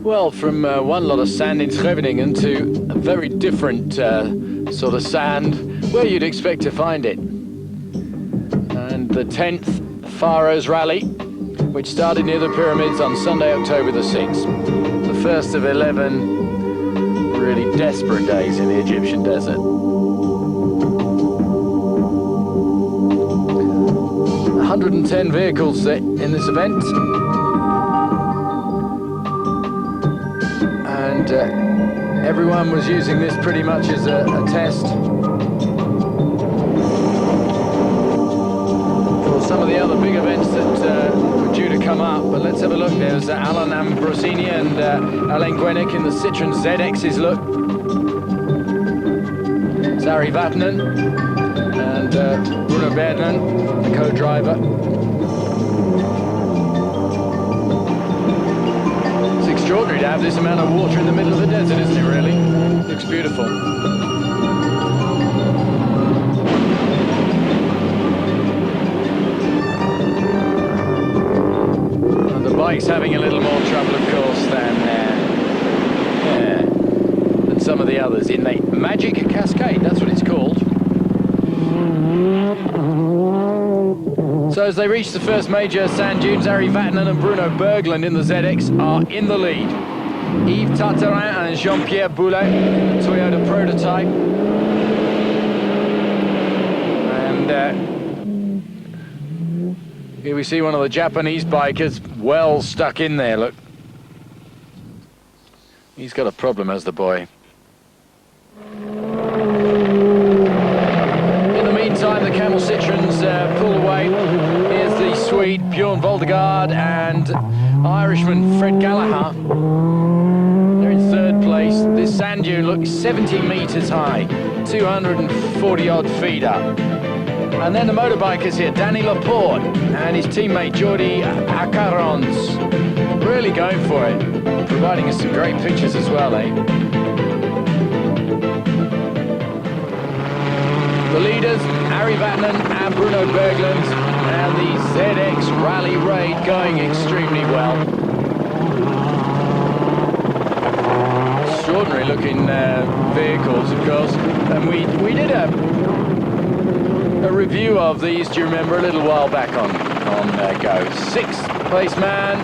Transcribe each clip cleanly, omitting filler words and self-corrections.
Well, from one lot of sand in Scheveningen to a very different sort of sand where you'd expect to find it. And the 10th Pharaohs Rally, which started near the pyramids on Sunday, October the 6th. The first of 11 really desperate days in the Egyptian desert. 110 vehicles in this event. And everyone was using this pretty much as a test for some of the other big events that were due to come up. But let's have a look. There's Alan Ambrosini and Alain Gwennick in the Citroen ZX's look. It's Ari Vatanen and Bruno Berglund, the co-driver. It's extraordinary to have this amount of water in the middle of the desert, isn't it, really? Looks beautiful. And the bike's having a little more trouble, of course, than some of the others in the Magic Cascade, that's what it's called. So as they reach the first major sand dunes, Ari Vatanen and Bruno Berglund in the ZX are in the lead. Yves Tartarin and Jean-Pierre Boulet in the Toyota prototype. And here we see one of the Japanese bikers well stuck in there, look. He's got a problem, has the boy. The Camel Citroens pull away. Here's the Swede Bjorn Voldegaard and Irishman Fred Gallagher. They're in third place. This sand dune looks 70 meters high, 240 odd feet up. And then the motorbikers here, Danny Laporte and his teammate Jordi Acarons, really going for it, providing us some great pictures as well, eh? The leaders, Ari Vatanen and Bruno Berglund, and the ZX Rallye Raid going extremely well. Extraordinary looking vehicles, of course. And we did a review of these, do you remember, a little while back on Go. Sixth place man,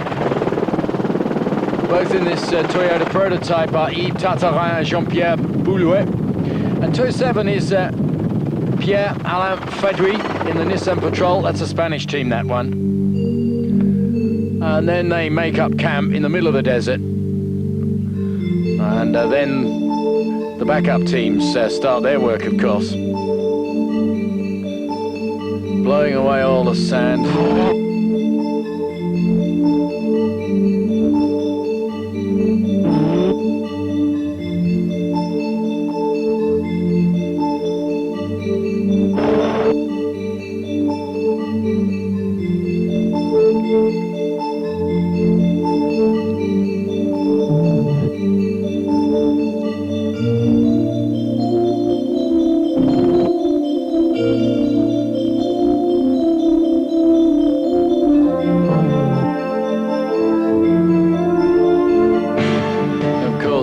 both in this Toyota prototype, are Yves Tartarin and Jean-Pierre Boulet. And 207 is Pierre-Alain Fadouy in the Nissan Patrol. That's a Spanish team, that one. And then they make up camp in the middle of the desert. And then the backup teams start their work, of course. Blowing away all the sand.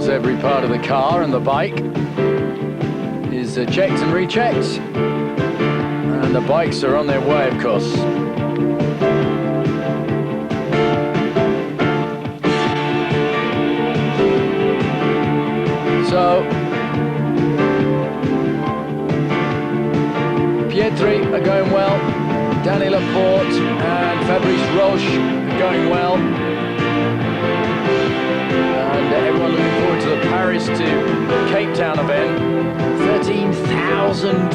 Every part of the car and the bike is checked and rechecked, and the bikes are on their way, of course. So Pietri are going well, Danny Laporte and Fabrice Roche are going well. And everyone looking forward to the Paris to Cape Town event. 13,000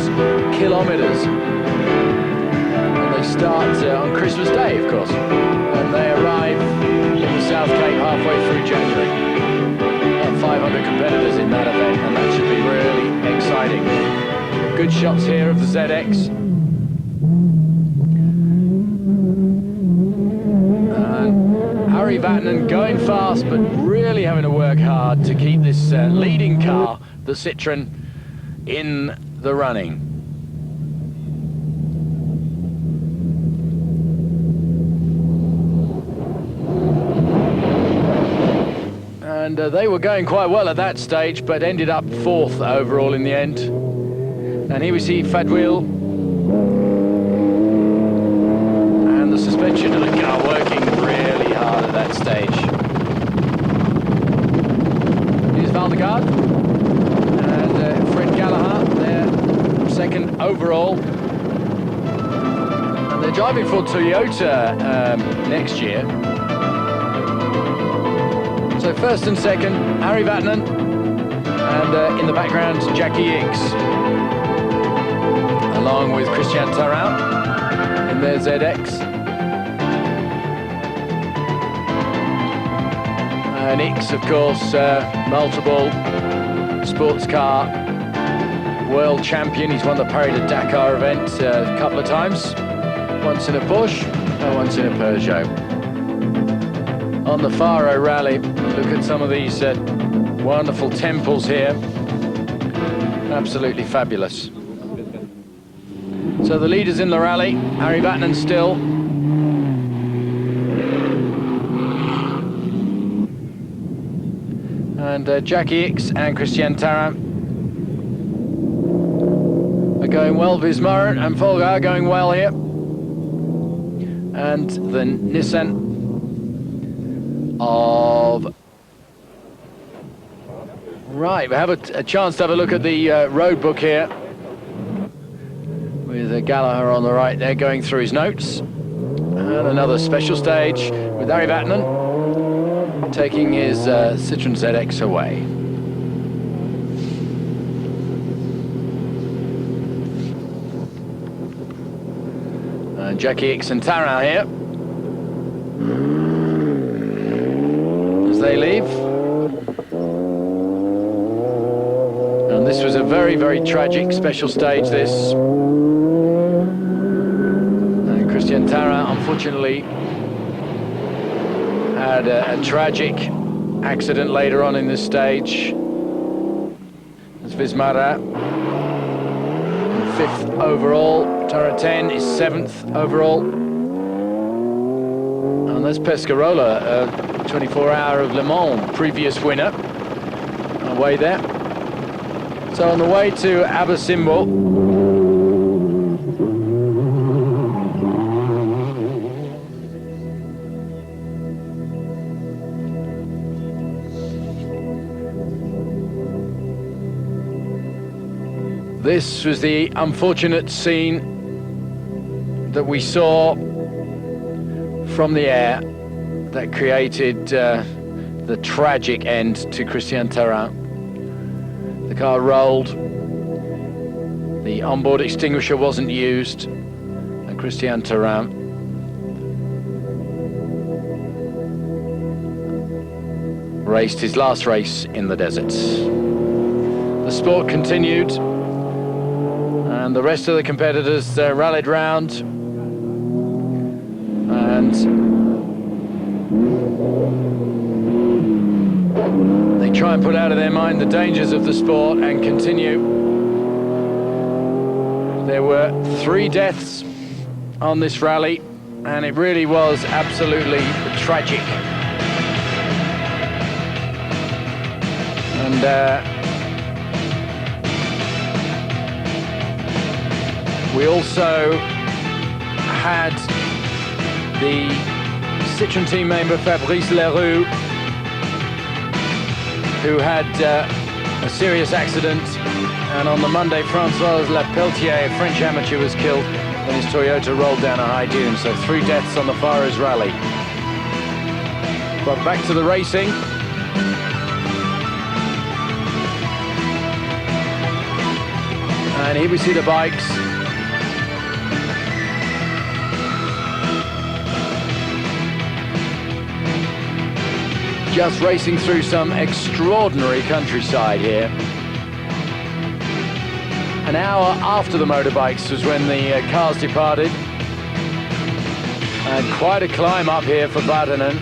kilometers. And they start on Christmas Day, of course. And they arrive in the South Cape halfway through January. About 500 competitors in that event, and that should be really exciting. Good shots here of the ZX. Ari Vatanen going fast, but really having to work hard to keep this leading car, the Citroen, in the running. they were going quite well at that stage, but ended up 4th overall in the end. And here we see Fadwil and the suspension of the car working really hard at that stage. Here's Valdegard and Fred Gallagher, their 2nd overall. And they're driving for Toyota next year. So 1st and 2nd, Ari Vatanen, and in the background, Jackie Hicks, along with Christian Taran in their ZX. And Hicks, of course, multiple sports car world champion. He's won the Paris de Dakar event a couple of times, once in a Porsche and once in a Peugeot. On the Pharaohs Rally, look at some of these wonderful temples here. Absolutely fabulous. So the leaders in the rally, Ari Vatanen still. And Jackie Hicks and Christian Taran are going well. Vismar and Folga are going well here. And the Nissan of... Right, we have a chance to have a look at the road book here, with Gallagher on the right there going through his notes. And another special stage with Ari Vatanen taking his Citroen ZX away. And Jackie Hicks and Taran here as they leave. And this was a very, very tragic special stage, this. And Christian Taran, unfortunately, had a tragic accident later on in this stage. As Vismara, 5th overall. Taran is 7th overall. And that's Pescarola, 24-hour of Le Mans previous winner, away there. So on the way to Abersimbo, this was the unfortunate scene that we saw from the air that created the tragic end to Christian Taran. The car rolled, the onboard extinguisher wasn't used, and Christian Taran raced his last race in the desert. The sport continued, and the rest of the competitors rallied round, and they try and put out of their mind the dangers of the sport and continue. There were 3 deaths on this rally, and it really was absolutely tragic. And we also had the Citroen team member Fabrice Leroux, who had a serious accident, and on the Monday, François Lapeltier, a French amateur, was killed when his Toyota rolled down a high dune. So 3 deaths on the Pharaohs Rally. But back to the racing. And here we see the bikes. Just racing through some extraordinary countryside here. An hour after the motorbikes was when the cars departed. And quite a climb up here for Vatanen.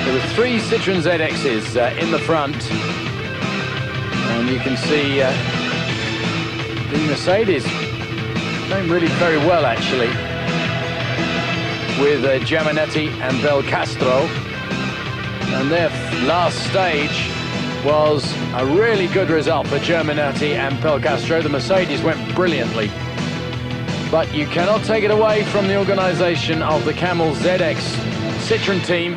There were 3 Citroen ZXs in the front. And you can see the Mercedes going really very well, actually, with Giaminetti and Belcastro. And their last stage was a really good result for Germinati and Pelcastro. The Mercedes went brilliantly. But you cannot take it away from the organisation of the Camel ZX Citroen team.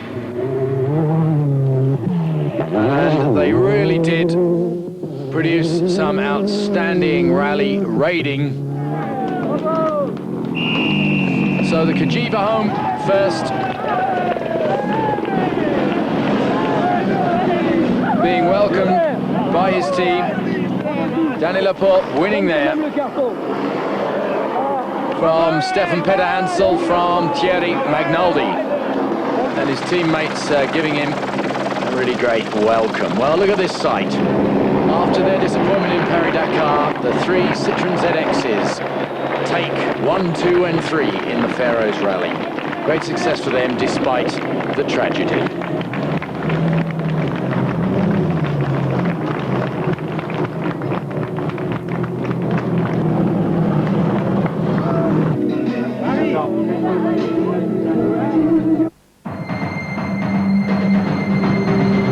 And they really did produce some outstanding rally raiding. So the Cagiva home first, being welcomed by his team. Danny Laporte winning there from Stephan Peterhansel, from Thierry Magnoldi, and his teammates giving him a really great welcome. Well, look at this sight. After their disappointment in Paris-Dakar, the three Citroen ZXs take 1, 2 and 3 in the Pharaohs Rally. Great success for them despite the tragedy.